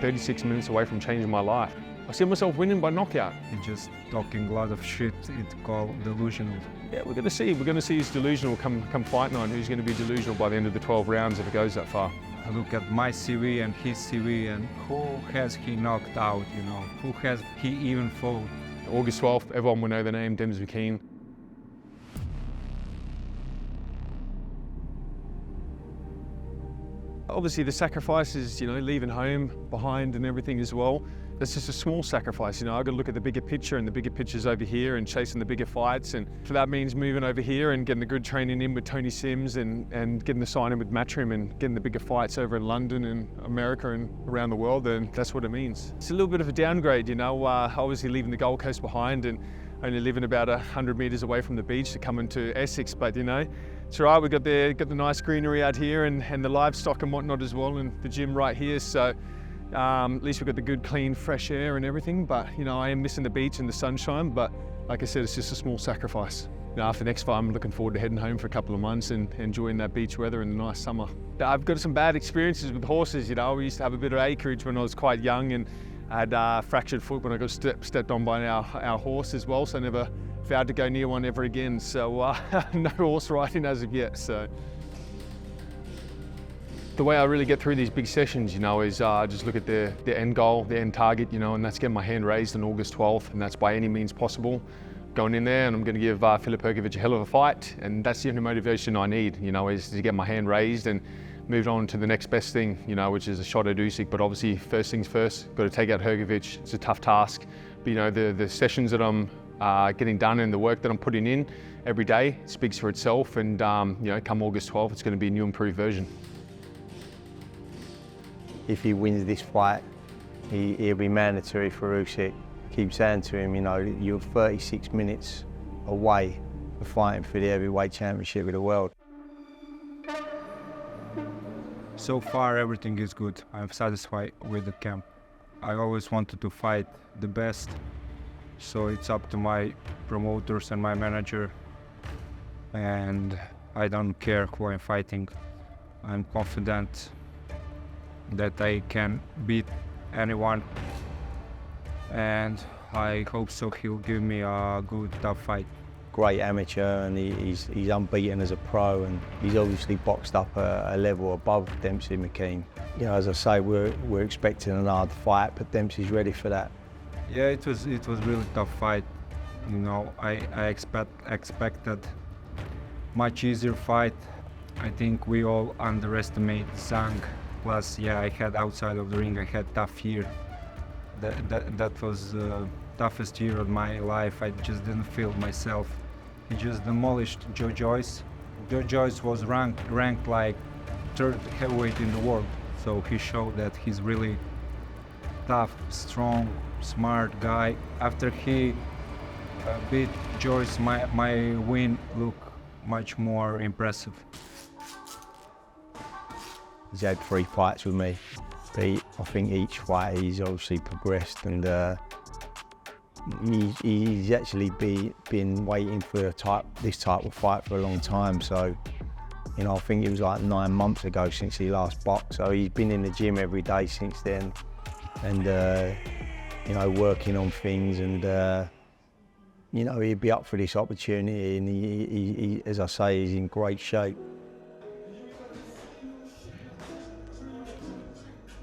36 minutes away from changing my life. I see myself winning by knockout. He's just talking a lot of shit. It's called delusional. Yeah, we're going to see. We're going to see who's delusional come fight night, who's going to be delusional by the end of the 12 rounds if it goes that far. I look at my CV and his CV, and who has he knocked out, you know? Who has he even fought? August 12th, everyone will know the name, Demsey McKean. Obviously the sacrifices, you know, leaving home behind and everything as well, that's just a small sacrifice, you know. I've got to look at the bigger picture, and the bigger picture's over here and chasing the bigger fights, and so that means moving over here and getting the good training in with Tony Sims and getting the sign in with Matchroom and getting the bigger fights over in London and America and around the world, and that's what it means. It's a little bit of a downgrade, you know, obviously leaving the Gold Coast behind and only living about 100 metres away from the beach to come into Essex, but you know, it's all right. We've got the nice greenery out here and the livestock and whatnot as well, and the gym right here, so at least we've got the good, clean, fresh air and everything. But you know, I am missing the beach and the sunshine, but like I said, it's just a small sacrifice. You know, after the next fight, I'm looking forward to heading home for a couple of months and enjoying that beach weather and the nice summer. I've got some bad experiences with horses, you know. We used to have a bit of acreage when I was quite young, and I had a fractured foot when I got stepped on by our horse as well, so I never vowed to go near one ever again. So no horse riding as of yet. So the way I really get through these big sessions, you know, is just look at the end goal, the end target, you know, and that's getting my hand raised on August 12th, and that's by any means possible. Going in there, and I'm going to give Filip Hrgovic a hell of a fight, and that's the only motivation I need, you know, is to get my hand raised and move on to the next best thing, you know, which is a shot at Usyk. But obviously, first things first, got to take out Hrgovic. It's a tough task, but you know, the sessions that I'm getting done and the work that I'm putting in every day speaks for itself, and you know, come August 12th, it's going to be a new improved version. If he wins this fight, he'll be mandatory for Usyk. Keep saying to him, you know, you're 36 minutes away from fighting for the heavyweight championship of the world. So far, everything is good. I'm satisfied with the camp. I always wanted to fight the best, so it's up to my promoters and my manager, and I don't care who I'm fighting. I'm confident that I can beat anyone, and I hope so. He'll give me a good, tough fight. Great amateur, and he's unbeaten as a pro, and he's obviously boxed up a level above Demsey McKean. You know, as I say, we're expecting an hard fight, but Dempsey's ready for that. Yeah, it was really tough fight. You know, I expected much easier fight. I think we all underestimate Zhang. Plus, yeah, I had outside of the ring, I had tough year. That was the toughest year of my life. I just didn't feel myself. He just demolished Joe Joyce. Joe Joyce was ranked like third heavyweight in the world. So he showed that he's really tough, strong, smart guy. After he beat Joyce, my win looked much more impressive. He's had 3 fights with me. I think each fight he's obviously progressed, and he's actually been waiting for this type of fight for a long time. So, you know, I think it was like 9 months ago since he last boxed. So he's been in the gym every day since then, and you know, working on things, and you know, he'd be up for this opportunity, and he, as I say, he's in great shape.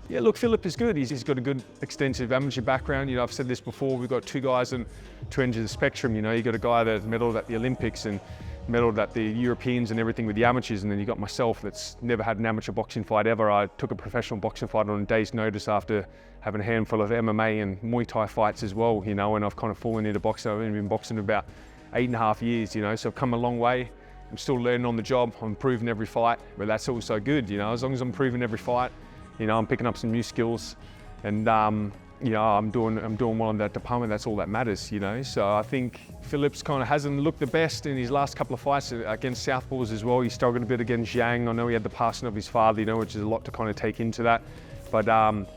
Yeah, look, Filip is good. He's got a good extensive amateur background. You know, I've said this before, we've got 2 guys on 2 ends of the spectrum. You know, you got a guy that's medalled at the Olympics and medalled at the Europeans and everything with the amateurs, and then you got myself that's never had an amateur boxing fight ever. I took a professional boxing fight on a day's notice after having a handful of MMA and Muay Thai fights as well, you know, and I've kind of fallen into boxing. I've only been boxing about 8.5 years, you know, so I've come a long way. I'm still learning on the job. I'm improving every fight, but that's also good, you know, as long as I'm improving every fight. You know, I'm picking up some new skills, and you know, I'm doing well in that department. That's all that matters, you know. So I think Filip's kind of hasn't looked the best in his last couple of fights against Southpaws as well. He struggled a bit against Zhang. I know he had the passing of his father, you know, which is a lot to kind of take into that. But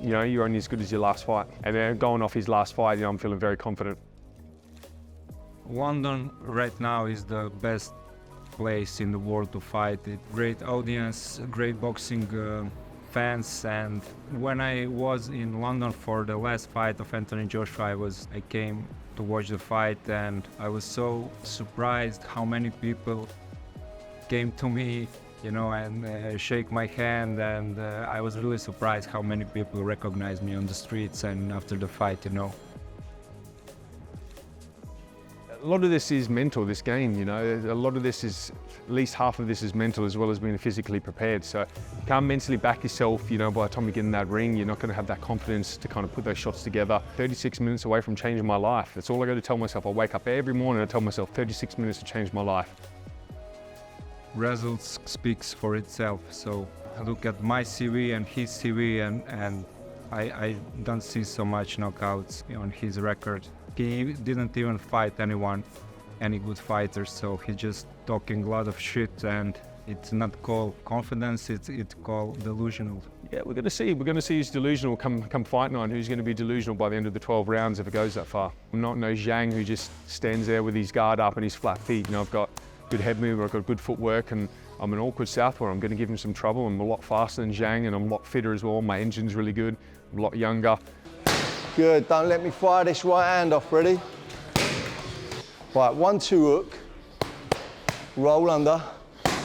you know, you're only as good as your last fight. And then going off his last fight, you know, I'm feeling very confident. London right now is the best place in the world to fight. Great audience, great boxing fans. And when I was in London for the last fight of Anthony Joshua, I came to watch the fight, and I was so surprised how many people came to me, you know, and shake my hand, and I was really surprised how many people recognized me on the streets and after the fight, you know. A lot of this is mental, this game, you know. A lot of this is, at least half of this is mental as well as being physically prepared. So you can't mentally back yourself, you know, by the time you get in that ring, you're not going to have that confidence to kind of put those shots together. 36 minutes away from changing my life. That's all I got to tell myself. I wake up every morning and I tell myself 36 minutes to change my life. Results speaks for itself. So I look at my CV and his CV, and I don't see so much knockouts on his record. He didn't even fight any good fighters, so he's just talking a lot of shit, and it's not called confidence, it's called delusional. Yeah, we're going to see who's delusional come fight night, who's going to be delusional by the end of the 12 rounds if it goes that far. I'm not no Zhang who just stands there with his guard up and his flat feet. You know, I've got good head movement, I've got good footwork, and I'm an awkward southpaw. I'm going to give him some trouble. I'm a lot faster than Zhang, and I'm a lot fitter as well. My engine's really good, I'm a lot younger. Good, don't let me fire this right hand off, ready? Right, 1-2 hook, roll under,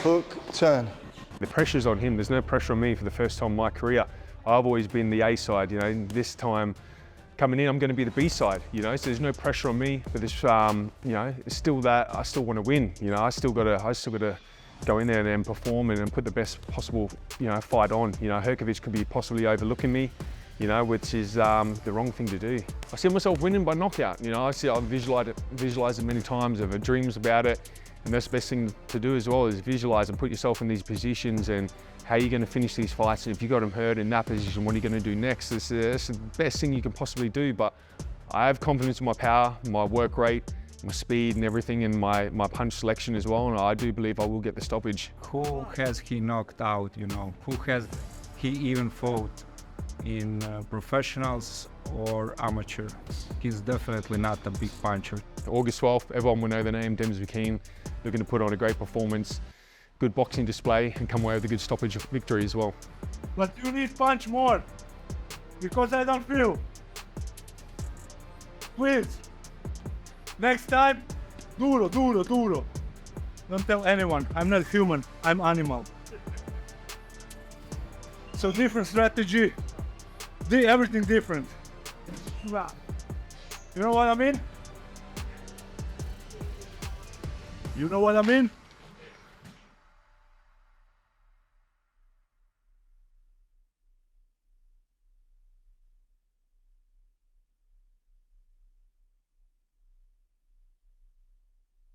hook, turn. The pressure's on him, there's no pressure on me for the first time in my career. I've always been the A side, you know, this time coming in I'm going to be the B side, you know, so there's no pressure on me for this, you know, it's still that, I still want to win, you know, I still got to go in there and perform and put the best possible, you know, fight on. You know, Hrgovic could be possibly overlooking me, you know, which is the wrong thing to do. I see myself winning by knockout, you know, I've visualized it many times, I've had dreams about it, and that's the best thing to do as well, is visualize and put yourself in these positions and how you're going to finish these fights. And if you got them hurt in that position, what are you going to do next? That's the best thing you can possibly do, but I have confidence in my power, my work rate, my speed and everything, and my punch selection as well, and I do believe I will get the stoppage. Who has he knocked out, you know? Who has he even fought? In professionals or amateur? He's definitely not a big puncher. August 12th, everyone will know the name, Demsey McKean, looking to put on a great performance, good boxing display, and come away with a good stoppage victory as well. But you need punch more, because I don't feel. Please, next time, duro, duro, duro. Don't tell anyone, I'm not human, I'm animal. So different strategy, everything different. You know what I mean? You know what I mean?